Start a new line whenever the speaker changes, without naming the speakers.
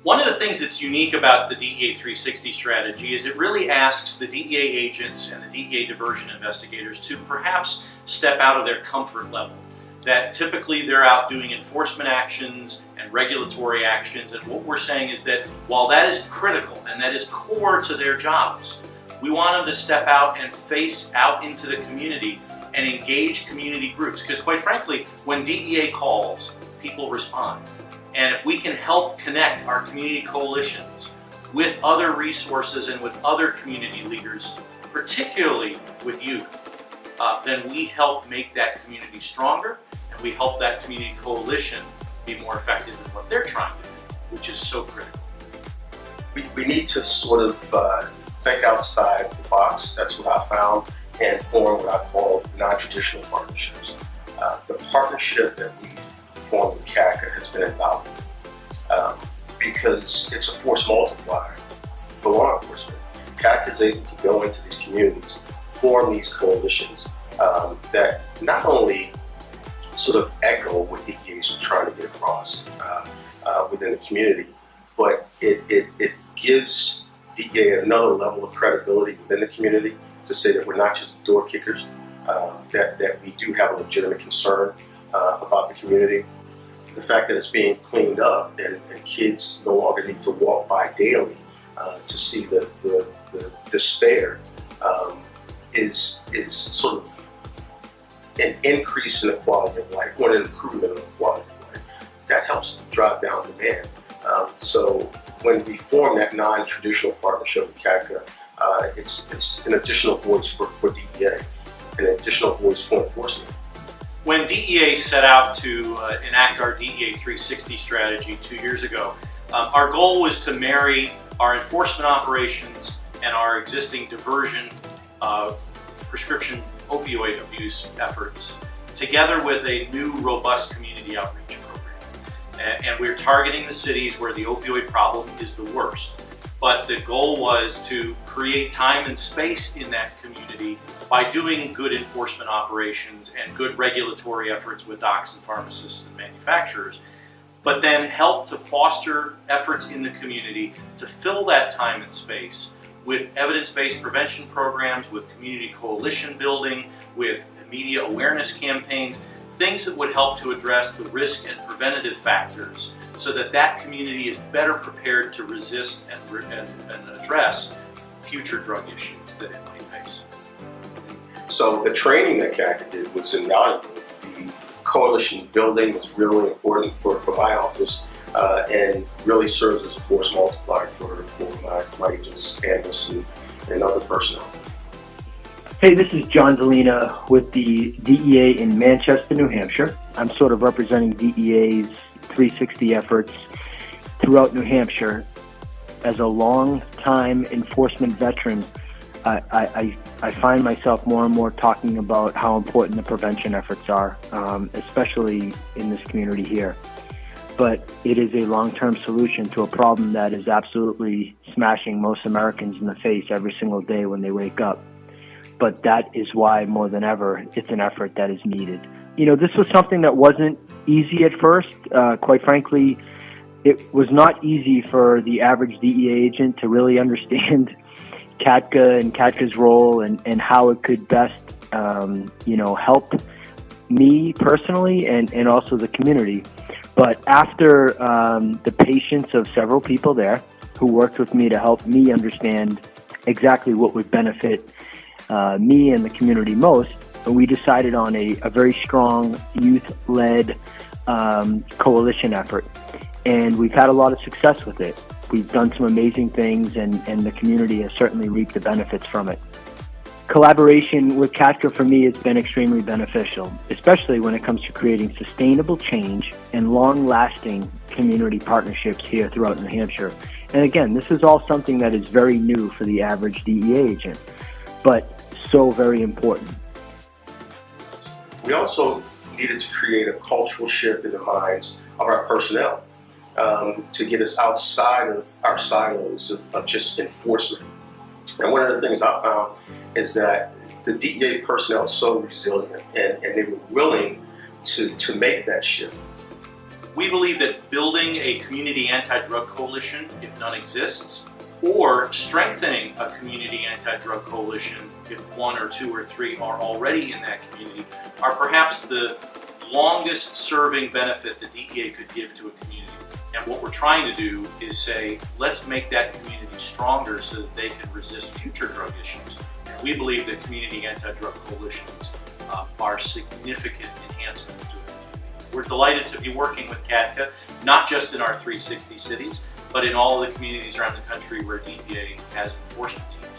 One of the things that's unique about the DEA360 strategy is it really asks the DEA agents and the DEA diversion investigators to perhaps step out of their comfort level. That typically they're out doing enforcement actions and regulatory actions, and what we're saying is that while that is critical and that is core to their jobs, we want them to step out and face out into the community and engage community groups, because quite frankly, when DEA calls, people respond. And if we can help connect our community coalitions with other resources and with other community leaders, particularly with youth, then we help make that community stronger, and we help that community coalition be more effective in what they're trying to do, which is so critical.
We need to sort of think outside the box. That's what I found, and form what I call non-traditional partnerships. The partnership that we formed with CADCA has been invaluable because it's a force multiplier for law enforcement. CADCA is able to go into these communities, form these coalitions that not only sort of echo what DEAs are trying to get across within the community, but it gives DEA another level of credibility within the community to say that we're not just door kickers, that we do have a legitimate concern about the community. The fact that it's being cleaned up and kids no longer need to walk by daily to see the despair is sort of an increase in the quality of life, or an improvement in the quality of life. That helps drive down demand. So when we form that non-traditional partnership with CADCA, it's an additional voice for DEA, an additional voice for enforcement.
When DEA set out to enact our DEA360 strategy 2 years ago, our goal was to marry our enforcement operations and our existing diversion prescription opioid abuse efforts together with a new robust community outreach program. And we're targeting the cities where the opioid problem is the worst. But the goal was to create time and space in that community by doing good enforcement operations and good regulatory efforts with docs and pharmacists and manufacturers, but then help to foster efforts in the community to fill that time and space with evidence-based prevention programs, with community coalition building, with media awareness campaigns, things that would help to address the risk and preventative factors so that that community is better prepared to resist and address future drug issues that it might face.
So the training that CADCA did was invaluable. The coalition building was really important for my office and really serves as a force multiplier for my agents, analysts, and other personnel.
Hey, this is John Delina with the DEA in Manchester, New Hampshire. I'm sort of representing DEA's 360 efforts throughout New Hampshire. As a long-time enforcement veteran, I find myself more and more talking about how important the prevention efforts are, especially in this community here. But it is a long-term solution to a problem that is absolutely smashing most Americans in the face every single day when they wake up. But that is why, more than ever, it's an effort that is needed. You know, this was something that wasn't easy at first. Quite frankly, it was not easy for the average DEA agent to really understand CADCA and CADCA's role and how it could best, help me personally and also the community. But after the patience of several people there who worked with me to help me understand exactly what would benefit me and the community most, we decided on a very strong youth-led coalition effort. And we've had a lot of success with it. We've done some amazing things, and the community has certainly reaped the benefits from it. Collaboration with CADCA for me has been extremely beneficial, especially when it comes to creating sustainable change and long-lasting community partnerships here throughout New Hampshire. And again, this is all something that is very new for the average DEA agent, but so very important.
We also needed to create a cultural shift in the minds of our personnel to get us outside of our silos of just enforcement. And one of the things I found is that the DEA personnel is so resilient and they were willing to make that shift.
We believe that building a community anti-drug coalition, if none exists, or strengthening a community anti-drug coalition, if one or two or three are already in that community, are perhaps the longest serving benefit the DEA could give to a community. And what we're trying to do is say, let's make that community stronger so that they can resist future drug issues. And we believe that community anti-drug coalitions are significant enhancements to it. We're delighted to be working with CADCA, not just in our 360 cities, but in all of the communities around the country where DEA has enforcement teams.